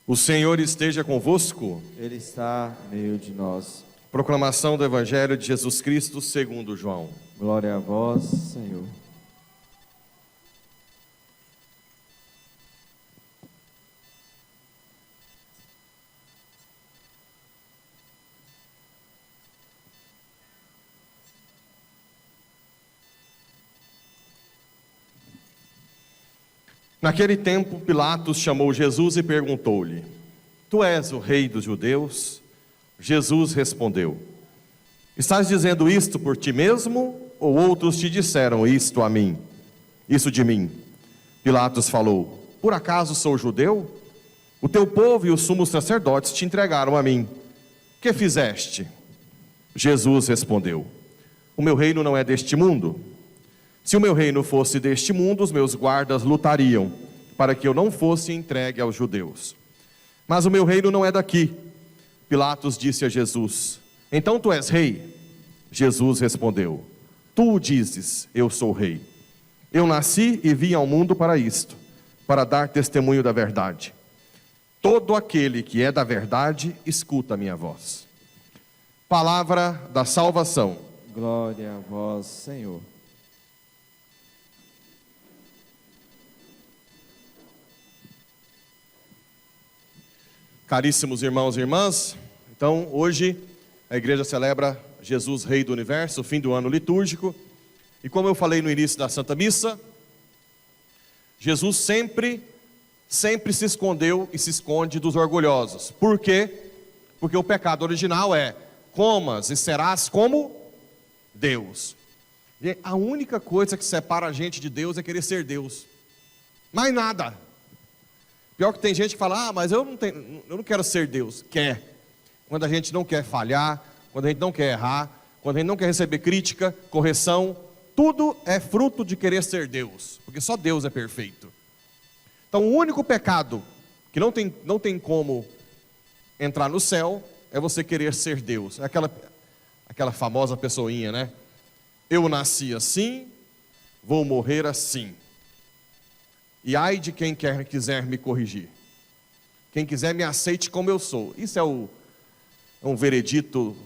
O Senhor esteja convosco. Ele está no meio de nós. Proclamação do Evangelho de Jesus Cristo segundo João. Glória a vós, Senhor. Naquele tempo, Pilatos chamou Jesus e perguntou-lhe: Tu és o rei dos judeus? Jesus respondeu: Estás dizendo isto por ti mesmo, ou outros te disseram isto a mim? Isso de mim? Pilatos falou: Por acaso sou judeu? O teu povo e os sumos sacerdotes te entregaram a mim. Que fizeste? Jesus respondeu: O meu reino não é deste mundo. Se o meu reino fosse deste mundo, os meus guardas lutariam para que eu não fosse entregue aos judeus. Mas o meu reino não é daqui. Pilatos disse a Jesus: Então tu és rei? Jesus respondeu: Tu o dizes, eu sou rei. Eu nasci e vim ao mundo para isto, para dar testemunho da verdade. Todo aquele que é da verdade, escuta a minha voz. Palavra da salvação. Glória a vós, Senhor. Caríssimos irmãos e irmãs, então hoje a igreja celebra Jesus Rei do Universo, o fim do ano litúrgico. E como eu falei no início da Santa Missa, Jesus sempre se escondeu e se esconde dos orgulhosos. Por quê? Porque o pecado original é: comas e serás como Deus. E a única coisa que separa a gente de Deus é querer ser Deus. Mais nada. Pior que tem gente que fala: mas eu não quero ser Deus. Quer. Quando a gente não quer falhar, quando a gente não quer errar, quando a gente não quer receber crítica, correção, tudo é fruto de querer ser Deus, porque só Deus é perfeito. Então o único pecado que não tem como entrar no céu é você querer ser Deus. É aquela famosa pessoinha, né? Eu nasci assim, vou morrer assim. E ai de quem quiser me corrigir. Quem quiser me aceite como eu sou. Isso é um veredito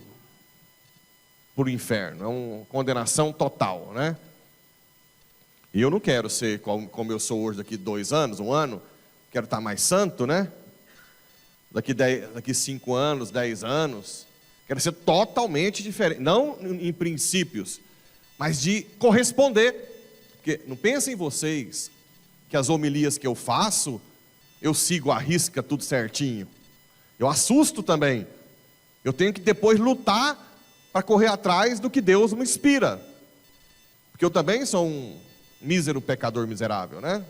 para o inferno, é uma condenação total, né? E eu não quero ser como eu sou hoje daqui 2 anos, 1 ano. Quero estar mais santo, né? Daqui 5 anos, 10 anos. Quero ser totalmente diferente. Não em princípios, mas de corresponder. Porque não pensem em vocês que as homilias que eu faço, eu sigo à risca tudo certinho. Eu assusto também. Eu tenho que depois lutar para correr atrás do que Deus me inspira. Porque eu também sou um mísero pecador miserável, né?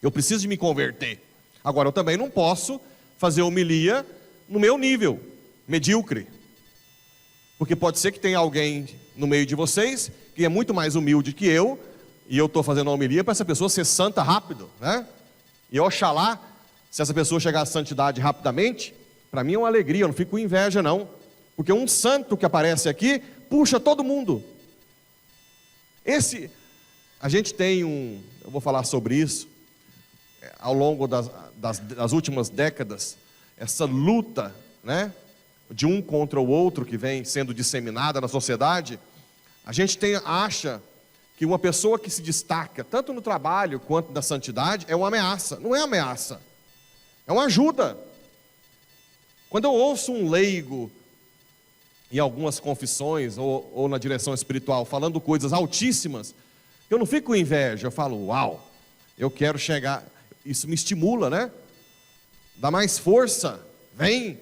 Eu preciso de me converter. Agora, eu também não posso fazer homilia no meu nível, medíocre. Porque pode ser que tenha alguém no meio de vocês que é muito mais humilde que eu, e eu estou fazendo a homilia para essa pessoa ser santa rápido, né? E oxalá, se essa pessoa chegar à santidade rapidamente, para mim é uma alegria, eu não fico com inveja não. Porque um santo que aparece aqui, puxa todo mundo. A gente tem eu vou falar sobre isso, ao longo das últimas décadas, essa luta, né? De um contra o outro que vem sendo disseminada na sociedade. A gente acha que uma pessoa que se destaca, tanto no trabalho quanto na santidade, é uma ameaça. Não é ameaça, é uma ajuda. Quando eu ouço um leigo, em algumas confissões, ou na direção espiritual, falando coisas altíssimas, eu não fico com inveja, eu falo: uau, eu quero chegar. Isso me estimula, né? Dá mais força, vem,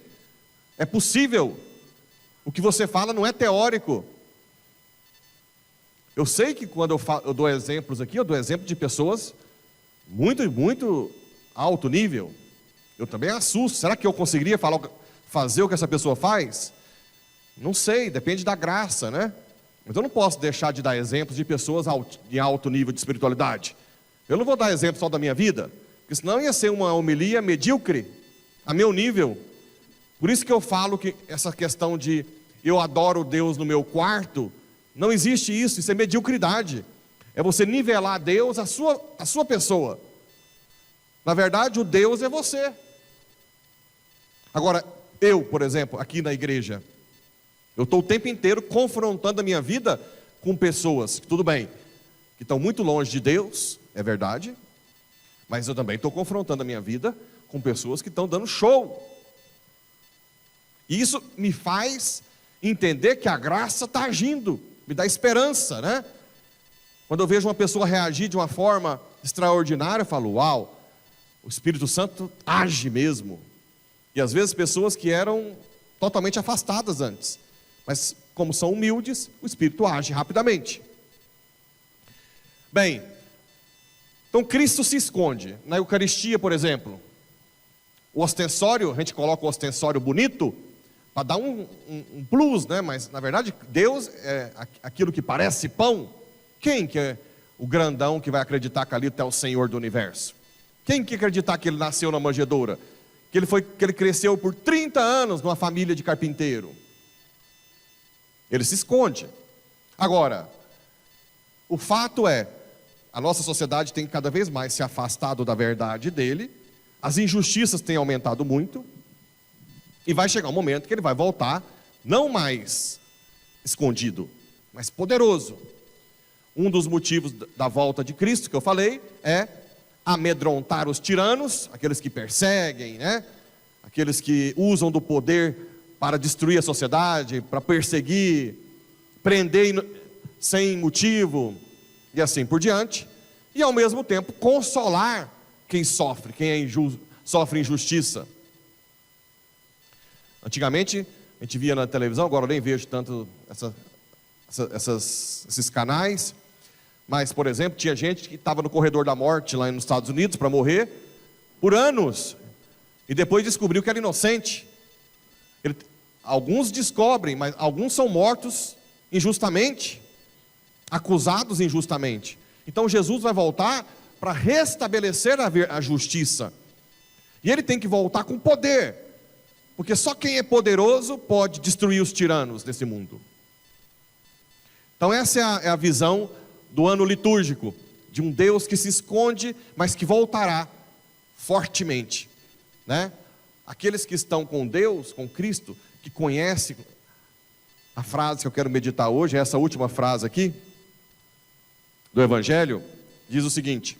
é possível. O que você fala não é teórico. Eu sei que quando eu dou exemplos aqui, eu dou exemplo de pessoas muito, muito alto nível. Eu também assusto. Será que eu conseguiria fazer o que essa pessoa faz? Não sei, depende da graça, né? Mas eu não posso deixar de dar exemplos de pessoas de alto nível de espiritualidade. Eu não vou dar exemplo só da minha vida, porque senão ia ser uma homilia medíocre, a meu nível. Por isso que eu falo que essa questão de eu adoro Deus no meu quarto, não existe isso, isso é mediocridade. É você nivelar Deus à sua pessoa. Na verdade, o Deus é você. Agora, eu, por exemplo, aqui na igreja, eu estou o tempo inteiro confrontando a minha vida com pessoas, tudo bem, que estão muito longe de Deus, é verdade, mas eu também estou confrontando a minha vida com pessoas que estão dando show. E isso me faz entender que a graça está agindo, me dá esperança, né? Quando eu vejo uma pessoa reagir de uma forma extraordinária, eu falo, uau, o Espírito Santo age mesmo. E às vezes pessoas que eram totalmente afastadas antes, mas como são humildes, o Espírito age rapidamente. Bem, então Cristo se esconde. Na Eucaristia, por exemplo, o ostensório, a gente coloca o ostensório bonito, para dar um plus, né? Mas na verdade Deus é aquilo que parece pão. Quem que é o grandão que vai acreditar que ali está o Senhor do universo? Quem que acreditar que ele nasceu na manjedoura? Que ele cresceu por 30 anos numa família de carpinteiro? Ele se esconde. Agora, o fato é, a nossa sociedade tem cada vez mais se afastado da verdade dele, as injustiças têm aumentado muito, e vai chegar um momento que ele vai voltar, não mais escondido, mas poderoso. Um dos motivos da volta de Cristo, que eu falei, é amedrontar os tiranos, aqueles que perseguem, né? Aqueles que usam do poder para destruir a sociedade, para perseguir, prender sem motivo, e assim por diante. E ao mesmo tempo consolar quem sofre, sofre injustiça. Antigamente, a gente via na televisão, agora eu nem vejo tanto esses canais, mas, por exemplo, tinha gente que estava no corredor da morte lá nos Estados Unidos para morrer por anos, e depois descobriu que era inocente. Alguns descobrem, mas alguns são mortos injustamente, acusados injustamente. Então Jesus vai voltar para restabelecer a justiça, e ele tem que voltar com poder, porque só quem é poderoso pode destruir os tiranos desse mundo. Então essa é a visão do ano litúrgico, de um Deus que se esconde, mas que voltará fortemente, né? Aqueles que estão com Deus, com Cristo, que conhecem a frase que eu quero meditar hoje, essa última frase aqui, do Evangelho, diz o seguinte: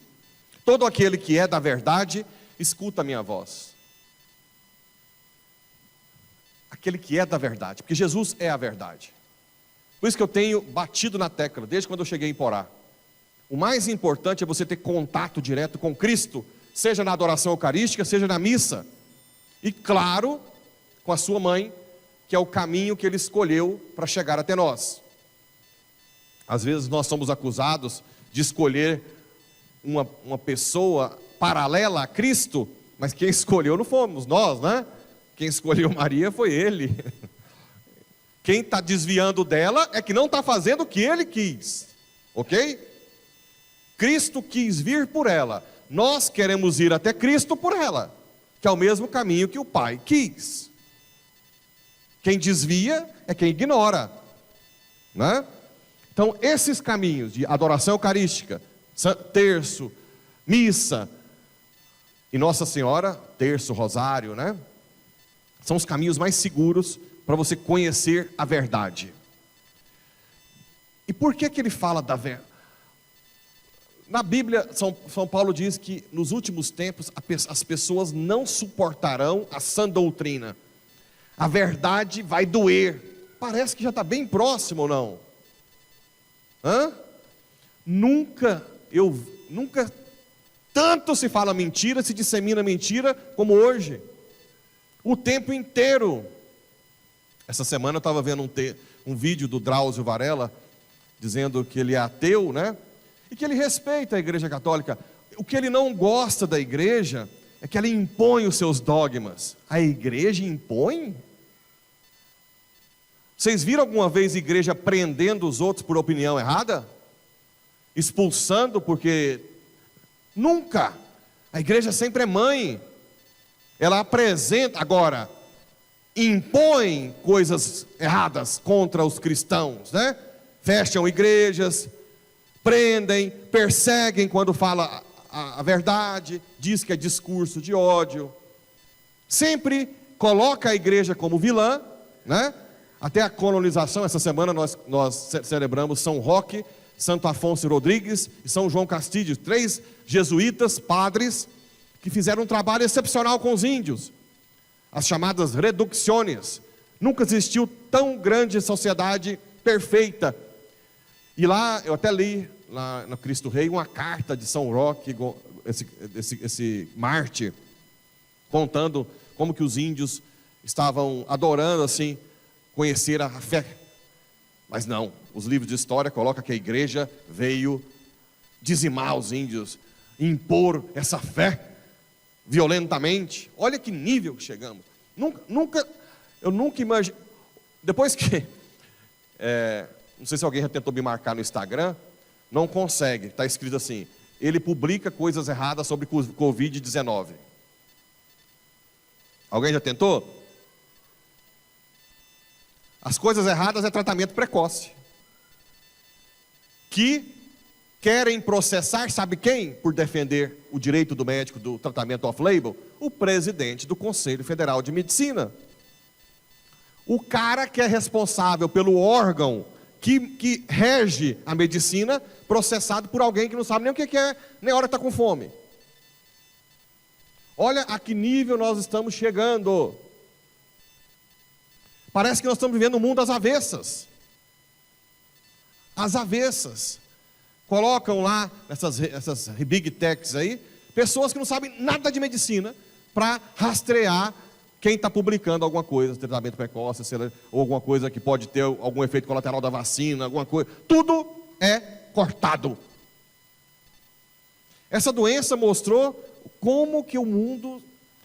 todo aquele que é da verdade, escuta a minha voz. Aquele que é da verdade, porque Jesus é a verdade. Por isso que eu tenho batido na tecla, desde quando eu cheguei em Porá. O mais importante é você ter contato direto com Cristo, seja na adoração eucarística, seja na missa. E claro, com a sua mãe, que é o caminho que ele escolheu para chegar até nós. Às vezes nós somos acusados de escolher uma pessoa paralela a Cristo, mas quem escolheu não fomos nós, né? Quem escolheu Maria foi ele. Quem está desviando dela é que não está fazendo o que ele quis, ok? Cristo quis vir por ela, nós queremos ir até Cristo por ela, que é o mesmo caminho que o Pai quis. Quem desvia é quem ignora, né? Então esses caminhos de adoração eucarística, terço, missa e Nossa Senhora, terço, rosário, né? São os caminhos mais seguros para você conhecer a verdade. E por que ele fala da verdade? Na Bíblia, São Paulo diz que nos últimos tempos as pessoas não suportarão a sã doutrina. A verdade vai doer. Parece que já está bem próximo ou não? Nunca tanto se fala mentira, se dissemina mentira como hoje. O tempo inteiro. Essa semana eu estava vendo um vídeo do Drauzio Varela, dizendo que ele é ateu, né? E que ele respeita a Igreja Católica. O que ele não gosta da igreja é que ela impõe os seus dogmas. A igreja impõe? Vocês viram alguma vez a igreja prendendo os outros por opinião errada? Expulsando porque... Nunca! A igreja sempre é mãe. Ela apresenta, agora, impõe coisas erradas contra os cristãos, né? Fecham igrejas, prendem, perseguem quando fala a verdade, diz que é discurso de ódio. Sempre coloca a igreja como vilã, né? Até a colonização, essa semana nós celebramos São Roque, Santo Afonso Rodrigues e São João Castilho, 3 jesuítas, padres, que fizeram um trabalho excepcional com os índios, as chamadas reducciones. Nunca existiu tão grande sociedade perfeita. E lá, eu até li, lá no Cristo Rei, uma carta de São Roque, esse mártir, contando como que os índios estavam adorando, assim, conhecer a fé. Mas não, os livros de história colocam que a igreja veio dizimar os índios, impor essa fé violentamente. Olha que nível que chegamos. Eu nunca imaginei. Depois que, não sei se alguém já tentou me marcar no Instagram, não consegue, está escrito assim: ele publica coisas erradas sobre Covid-19. Alguém já tentou? As coisas erradas é tratamento precoce. Que querem processar, sabe quem? Por defender o direito do médico do tratamento off-label? O presidente do Conselho Federal de Medicina. O cara que é responsável pelo órgão que rege a medicina, processado por alguém que não sabe nem o que é, nem a hora que está com fome. Olha a que nível nós estamos chegando. Parece que nós estamos vivendo um mundo às avessas. Às avessas. Colocam lá, essas big techs aí, pessoas que não sabem nada de medicina, para rastrear quem está publicando alguma coisa, tratamento precoce, ou alguma coisa que pode ter algum efeito colateral da vacina, alguma coisa. Tudo é cortado. Essa doença mostrou como que o mundo...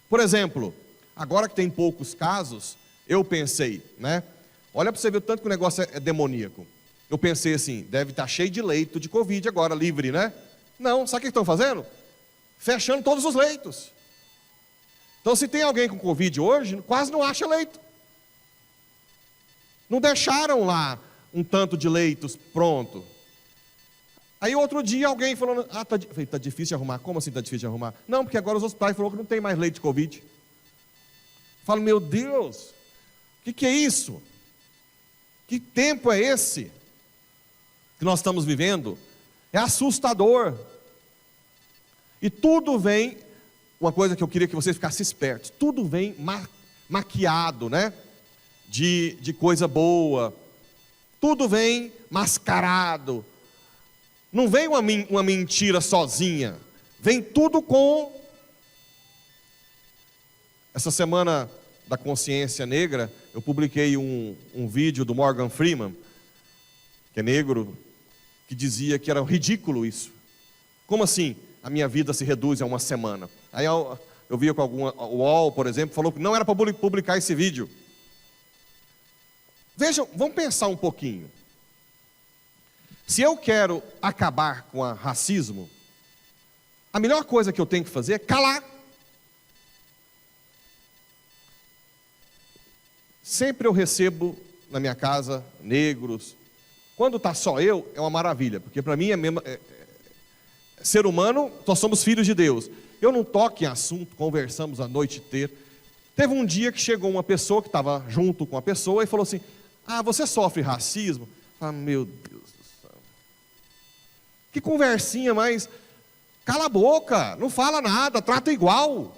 Por exemplo, agora que tem poucos casos, eu pensei, né? Olha para você ver o tanto que o negócio é demoníaco. Eu pensei assim, deve estar cheio de leito de Covid agora, livre, né? Não, sabe o que estão fazendo? Fechando todos os leitos. Então, se tem alguém com Covid hoje, quase não acha leito. Não deixaram lá um tanto de leitos pronto. Aí outro dia alguém falou, tá difícil de arrumar. Como assim tá difícil de arrumar? Não, porque agora os hospitais falaram que não tem mais leito de Covid. Eu falo, meu Deus, o que é isso? Que tempo é esse que nós estamos vivendo? É assustador. E tudo vem, uma coisa que eu queria que vocês ficassem espertos, tudo vem maquiado, né? De coisa boa. Tudo vem mascarado. Não vem uma mentira sozinha. Vem tudo com... Essa semana da consciência negra, eu publiquei um vídeo do Morgan Freeman, que é negro, que dizia que era ridículo isso. Como assim a minha vida se reduz a uma semana? Aí eu via com o UOL, por exemplo, falou que não era para publicar esse vídeo. Vejam, vamos pensar um pouquinho. Se eu quero acabar com o racismo, a melhor coisa que eu tenho que fazer é calar. Sempre eu recebo na minha casa negros. Quando está só eu, é uma maravilha, porque para mim ser humano, nós somos filhos de Deus. Eu não toco em assunto, conversamos a noite inteira. Teve um dia que chegou uma pessoa que estava junto com a pessoa e falou assim: você sofre racismo? Meu Deus do céu. Que conversinha, mas cala a boca, não fala nada, trata igual.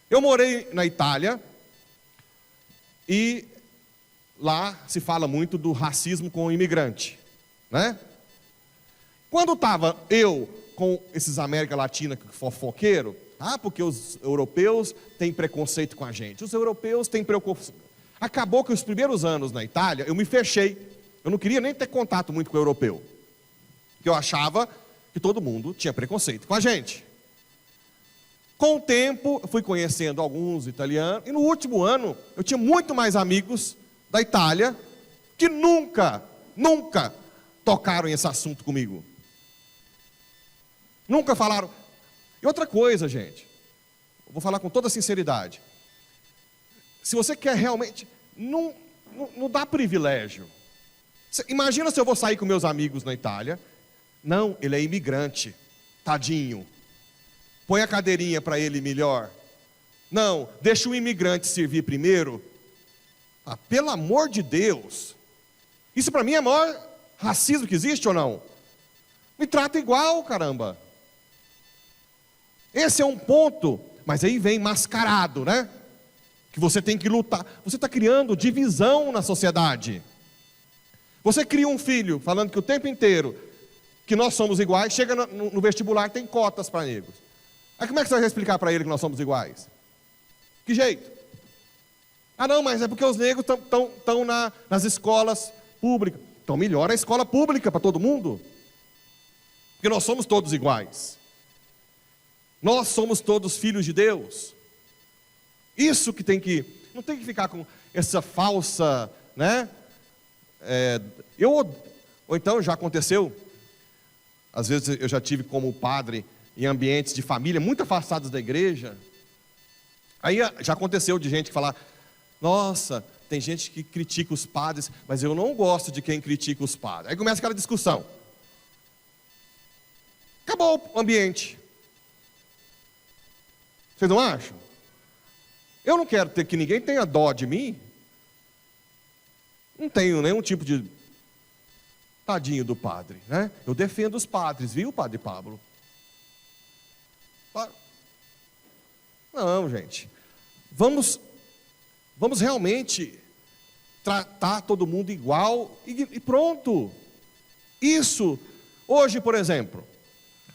Eu morei na Itália e lá se fala muito do racismo com o imigrante, né? Quando estava eu com esses América Latina fofoqueiro, porque os europeus têm preconceito com a gente, os europeus têm preocupação. Acabou que os primeiros anos na Itália eu me fechei, eu não queria nem ter contato muito com o europeu, porque eu achava que todo mundo tinha preconceito com a gente. Com o tempo, eu fui conhecendo alguns italianos, e no último ano, eu tinha muito mais amigos da Itália, que nunca tocaram esse assunto comigo. Nunca falaram. E outra coisa, gente, eu vou falar com toda sinceridade. Se você quer realmente, não dá privilégio. Imagina se eu vou sair com meus amigos na Itália. Não, ele é imigrante, tadinho. Põe a cadeirinha para ele melhor. Não, deixa o imigrante servir primeiro. Ah, pelo amor de Deus. Isso para mim é o maior racismo que existe ou não? Me trata igual, caramba. Esse é um ponto, mas aí vem mascarado, né? Que você tem que lutar. Você está criando divisão na sociedade. Você cria um filho falando que o tempo inteiro que nós somos iguais, chega no vestibular, tem cotas para negros. Aí como é que você vai explicar para ele que nós somos iguais? Que jeito? Ah não, mas é porque os negros estão nas escolas públicas. Então melhora a escola pública para todo mundo. Porque nós somos todos iguais. Nós somos todos filhos de Deus. Isso que não tem que ficar com essa falsa, né? Ou então já aconteceu, às vezes eu já tive como padre em ambientes de família muito afastados da igreja. Aí já aconteceu de gente falar: nossa, tem gente que critica os padres, mas eu não gosto de quem critica os padres. Aí começa aquela discussão. Acabou o ambiente. Vocês não acham? Eu não quero que ninguém tenha dó de mim. Não tenho nenhum tipo de tadinho do padre, né? Eu defendo os padres, viu, Padre Pablo? Não, gente. Vamos realmente tratar todo mundo igual e pronto. Isso. Hoje, por exemplo,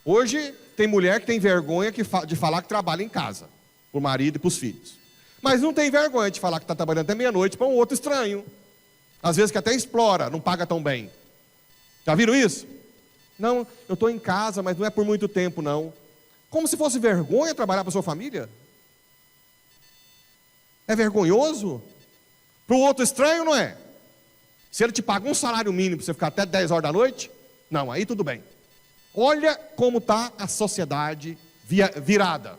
hoje tem mulher que tem vergonha de falar que trabalha em casa, para o marido e para os filhos. Mas não tem vergonha de falar que está trabalhando até meia-noite para um outro estranho. Às vezes que até explora, não paga tão bem. Já viram isso? Não, eu estou em casa, mas não é por muito tempo não. Como se fosse vergonha trabalhar para a sua família? É vergonhoso? Para o outro estranho não é? Se ele te paga um salário mínimo para você ficar até 10 horas da noite, não, aí tudo bem. Olha como está a sociedade virada.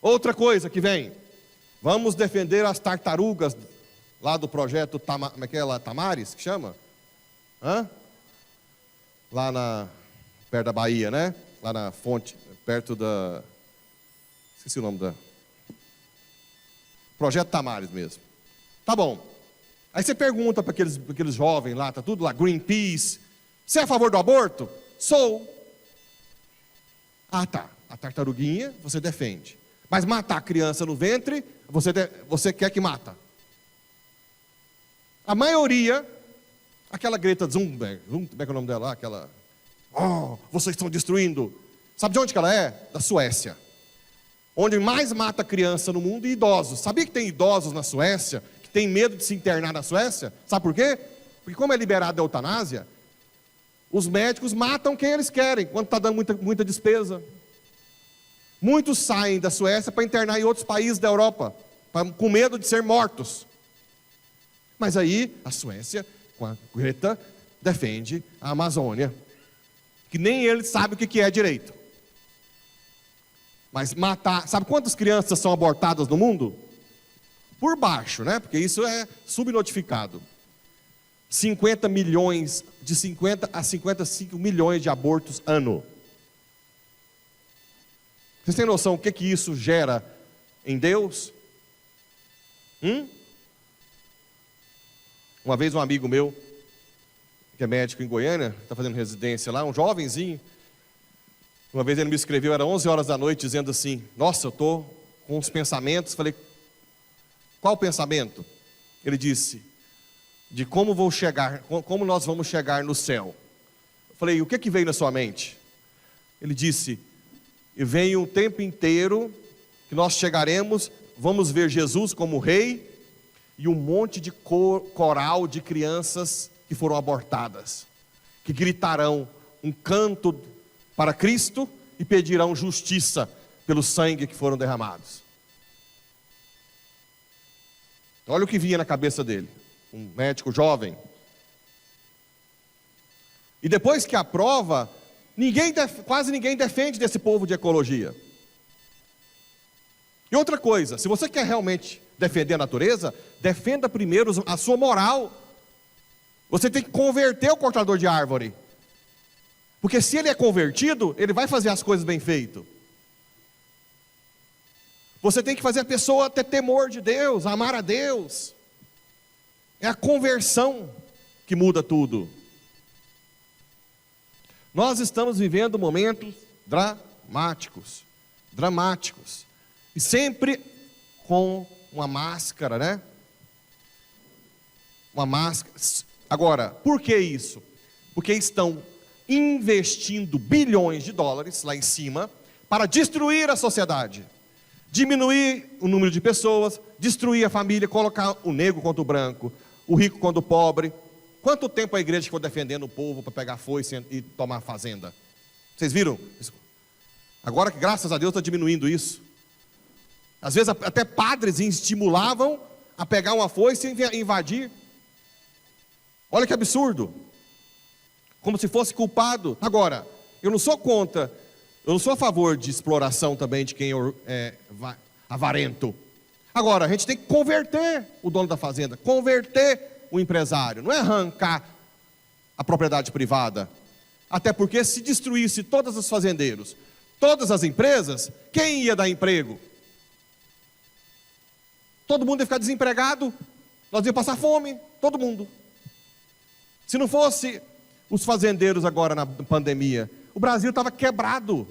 Outra coisa que vem, vamos defender as tartarugas lá do projeto como é que é lá, Tamares, que chama? Lá perto da Bahia, né? Lá na fonte, perto da... esqueci o nome da... Projeto Tamares mesmo. Tá bom. Aí você pergunta para aqueles jovens lá, tá tudo lá, Greenpeace. Você é a favor do aborto? Sou. Ah, tá. A tartaruguinha você defende. Mas matar a criança no ventre, você quer que mata. A maioria, aquela Greta Thunberg, como é que é o nome dela lá? Aquela... Oh, vocês estão destruindo. Sabe de onde que ela é? Da Suécia. Onde mais mata criança no mundo e idosos. Sabia que tem idosos na Suécia que tem medo de se internar na Suécia? Sabe por quê? Porque como é liberada a eutanásia, os médicos matam quem eles querem, quando está dando muita despesa. Muitos saem da Suécia para internar em outros países da Europa, com medo de ser mortos. Mas aí a Suécia, com a Greta, defende a Amazônia, que nem eles sabem o que é direito. Mas matar, sabe quantas crianças são abortadas no mundo? Por baixo, né? Porque isso é subnotificado. 50 milhões, de 50 a 55 milhões de abortos ano. Vocês têm noção o que isso gera em Deus? Uma vez um amigo meu, que é médico em Goiânia, está fazendo residência lá, um jovenzinho, uma vez ele me escreveu, era 11 horas da noite, dizendo assim: nossa, eu estou com uns pensamentos. Falei: qual pensamento? Ele disse: de como nós vamos chegar no céu. Eu falei: o que veio na sua mente? Ele disse: e vem o tempo inteiro que nós chegaremos, vamos ver Jesus como rei e um monte de coral de crianças que foram abortadas, que gritarão um canto para Cristo e pedirão justiça pelo sangue que foram derramados. Olha o que vinha na cabeça dele, um médico jovem. E depois que aprova, quase ninguém defende desse povo de ecologia. E outra coisa, se você quer realmente defender a natureza, defenda primeiro a sua moral. Você tem que converter o cortador de árvore. Porque se ele é convertido, ele vai fazer as coisas bem feito. Você tem que fazer a pessoa ter temor de Deus, amar a Deus. É a conversão que muda tudo. Nós estamos vivendo momentos dramáticos. E sempre com uma máscara, né? Uma máscara. Agora, por que isso? Porque estão investindo bilhões de dólares lá em cima para destruir a sociedade, diminuir o número de pessoas, destruir a família, colocar o negro contra o branco, o rico contra o pobre. Quanto tempo a igreja ficou defendendo o povo para pegar foice e tomar a fazenda? Vocês viram? Agora que graças a Deus está diminuindo isso. Às vezes até padres estimulavam a pegar uma foice e invadir. Olha que absurdo. Como se fosse culpado. Agora, eu não sou contra, eu não sou a favor de exploração também de quem é avarento. Agora, a gente tem que converter o dono da fazenda, converter o empresário, não é arrancar a propriedade privada. Até porque se destruísse todos os fazendeiros, todas as empresas, quem ia dar emprego? Todo mundo ia ficar desempregado, nós íamos passar fome, todo mundo. Se não fosse os fazendeiros agora na pandemia, o Brasil estava quebrado.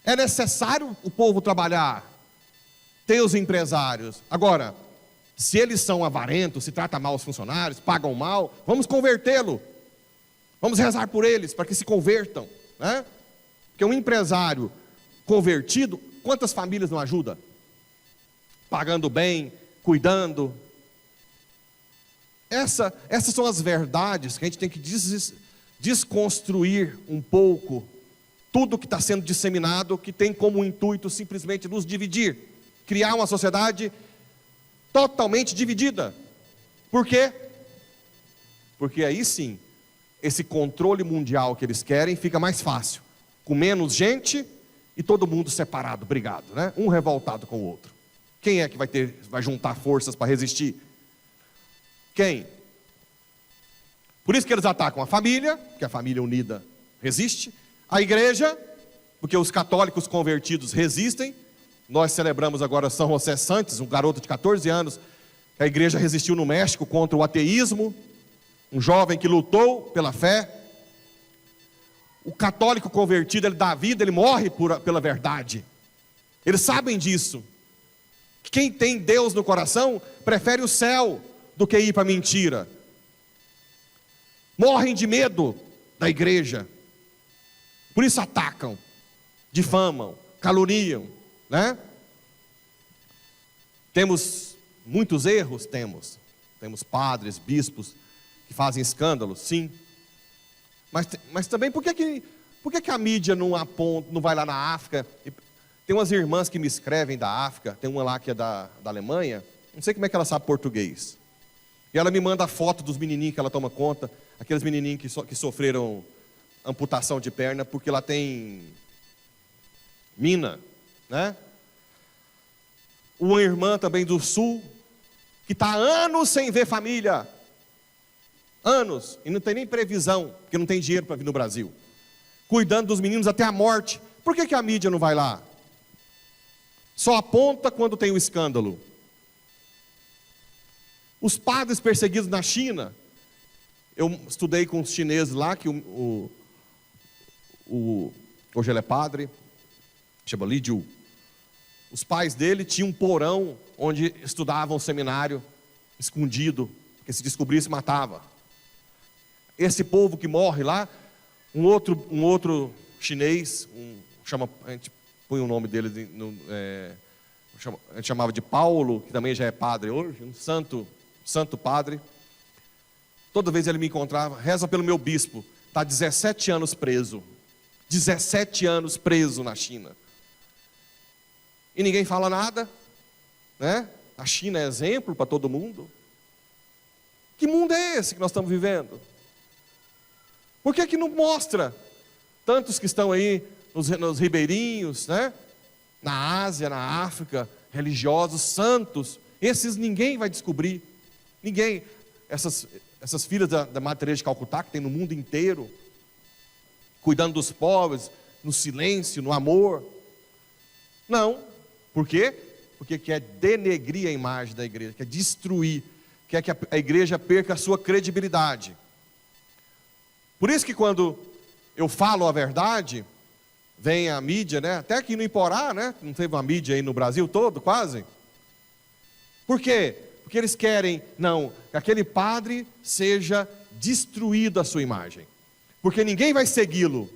É necessário o povo trabalhar, ter os empresários. Agora, se eles são avarentos, se tratam mal os funcionários, pagam mal, vamos convertê-lo. Vamos rezar por eles, para que se convertam, né? Porque um empresário convertido, quantas famílias não ajuda? Pagando bem, cuidando. Essas são as verdades que a gente tem que desconstruir um pouco. Tudo que está sendo disseminado, que tem como intuito simplesmente nos dividir. Criar uma sociedade totalmente dividida. Por quê? Porque aí sim, esse controle mundial que eles querem fica mais fácil. Com menos gente e todo mundo separado, brigado, né? Um revoltado com o outro. Quem é que vai juntar forças para resistir? Quem? Por isso que eles atacam a família, porque a família unida resiste. A igreja, porque os católicos convertidos resistem. Nós celebramos agora São José Santos, um garoto de 14 anos, que a igreja resistiu no México contra o ateísmo. Um jovem que lutou pela fé. O católico convertido, ele dá vida, ele morre pela verdade. Eles sabem disso. Quem tem Deus no coração, prefere o céu do que ir para a mentira. Morrem de medo da igreja. Por isso atacam, difamam, caluniam, né? Temos muitos erros? Temos. Temos padres, bispos que fazem escândalos, sim. Mas também por que a mídia não aponta, não vai lá na África? Tem umas irmãs que me escrevem da África, tem uma lá que é da Alemanha, não sei como é que ela sabe português. E ela me manda a foto dos menininhos que ela toma conta, aqueles menininhos que sofreram amputação de perna, porque lá tem mina, né? Uma irmã também do sul, que está há anos sem ver família. Anos, e não tem nem previsão, porque não tem dinheiro para vir no Brasil. Cuidando dos meninos até a morte. Por que a mídia não vai lá? Só aponta quando tem um escândalo. Os padres perseguidos na China. Eu estudei com os chineses lá, que hoje ele é padre, chama Li Jiu. Os pais dele tinham um porão onde estudavam seminário, escondido, porque se descobrisse matava. Esse povo que morre lá, um outro chinês, a gente põe o nome dele, a gente chamava de Paulo, que também já é padre hoje, um santo padre. Toda vez ele me encontrava, reza pelo meu bispo, está 17 anos preso. 17 anos preso na China. E ninguém fala nada, né? A China é exemplo para todo mundo. Que mundo é esse que nós estamos vivendo? Por que não mostra tantos que estão aí nos ribeirinhos, né? Na Ásia, na África, religiosos, santos? Esses ninguém vai descobrir. Ninguém. Essas filhas da Madre Teresa de Calcutá, que tem no mundo inteiro, cuidando dos pobres, no silêncio, no amor. Não, Por quê? Porque quer denegrir a imagem da igreja, quer destruir, quer que a igreja perca a sua credibilidade. Por isso que quando eu falo a verdade, vem a mídia, né? Até aqui no Iporá, né? Não teve uma mídia aí no Brasil todo, quase. Por quê? Porque eles querem, que aquele padre seja destruído a sua imagem. Porque ninguém vai segui-lo.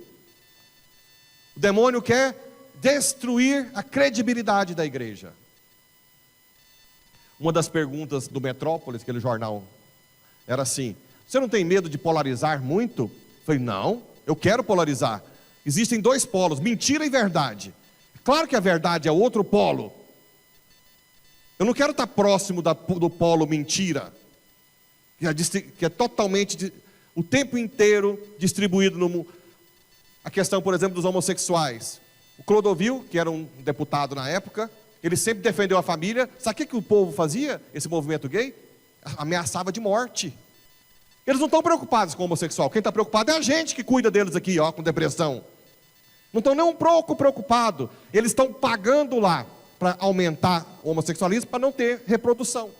O demônio quer destruir a credibilidade da igreja. Uma das perguntas do Metrópolis, aquele jornal, era assim: você não tem medo de polarizar muito? Eu falei, não, eu quero polarizar. Existem dois polos, mentira e verdade. Claro que a verdade é outro polo. Eu não quero estar próximo do polo mentira, que é totalmente, o tempo inteiro distribuído no mundo. A questão, por exemplo, dos homossexuais. O Clodovil, que era um deputado na época, ele sempre defendeu a família. Sabe o que o povo fazia, esse movimento gay? Ameaçava de morte. Eles não estão preocupados com o homossexual. Quem está preocupado é a gente que cuida deles aqui, com depressão. Não estão nem um pouco preocupados. Eles estão pagando lá para aumentar o homossexualismo, para não ter reprodução.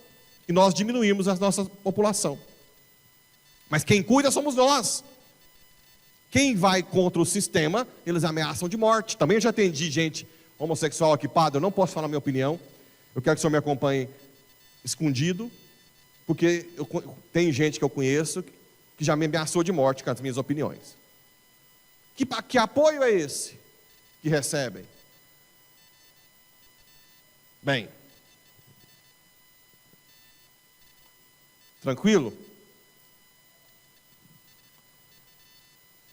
E nós diminuímos a nossa população. Mas quem cuida somos nós. Quem vai contra o sistema, eles ameaçam de morte. Também já atendi gente homossexual aqui, padre, eu não posso falar a minha opinião. Eu quero que o senhor me acompanhe escondido, porque tem gente que eu conheço que já me ameaçou de morte com as minhas opiniões. Que apoio é esse que recebem? Bem, tranquilo?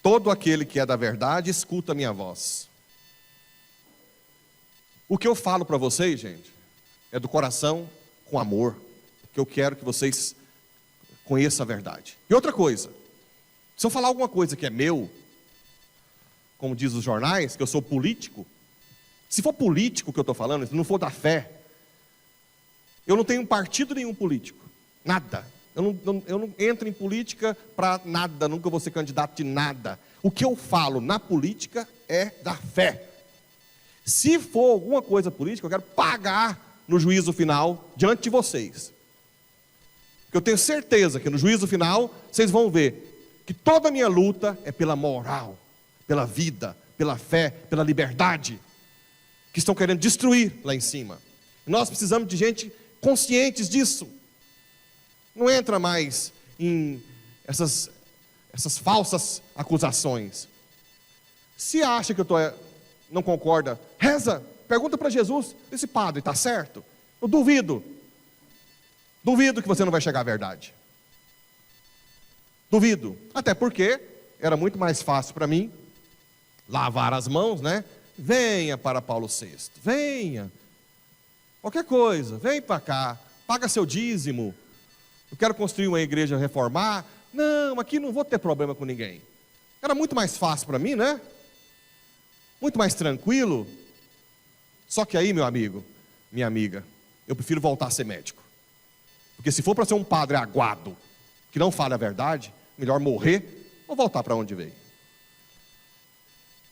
Todo aquele que é da verdade, escuta a minha voz. O que eu falo para vocês, gente, é do coração, com amor, porque eu quero que vocês conheçam a verdade. E outra coisa, se eu falar alguma coisa que é meu, como diz os jornais, que eu sou político, se for político que eu estou falando, se não for da fé, eu não tenho partido nenhum político, nada. Eu não entro em política para nada, nunca vou ser candidato de nada. O que eu falo na política é da fé. Se for alguma coisa política, eu quero pagar no juízo final diante de vocês. Porque eu tenho certeza que no juízo final, vocês vão ver que toda a minha luta é pela moral, pela vida, pela fé, pela liberdade, que estão querendo destruir lá em cima. Nós precisamos de gente conscientes disso. Não entra mais em essas falsas acusações. Se acha que não concorda, reza, pergunta para Jesus, esse padre está certo? Eu duvido que você não vai chegar à verdade. Duvido, até porque era muito mais fácil para mim lavar as mãos, né? Venha para Paulo VI, venha, qualquer coisa, vem para cá, paga seu dízimo. Eu quero construir uma igreja, reformar. Não, aqui não vou ter problema com ninguém. Era muito mais fácil para mim, né? Muito mais tranquilo. Só que aí, meu amigo, minha amiga, eu prefiro voltar a ser médico. Porque se for para ser um padre aguado, que não fala a verdade, melhor morrer ou voltar para onde veio.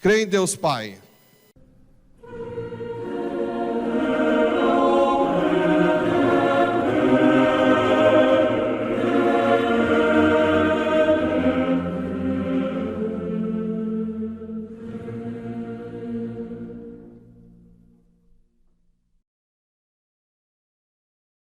Creio em Deus Pai,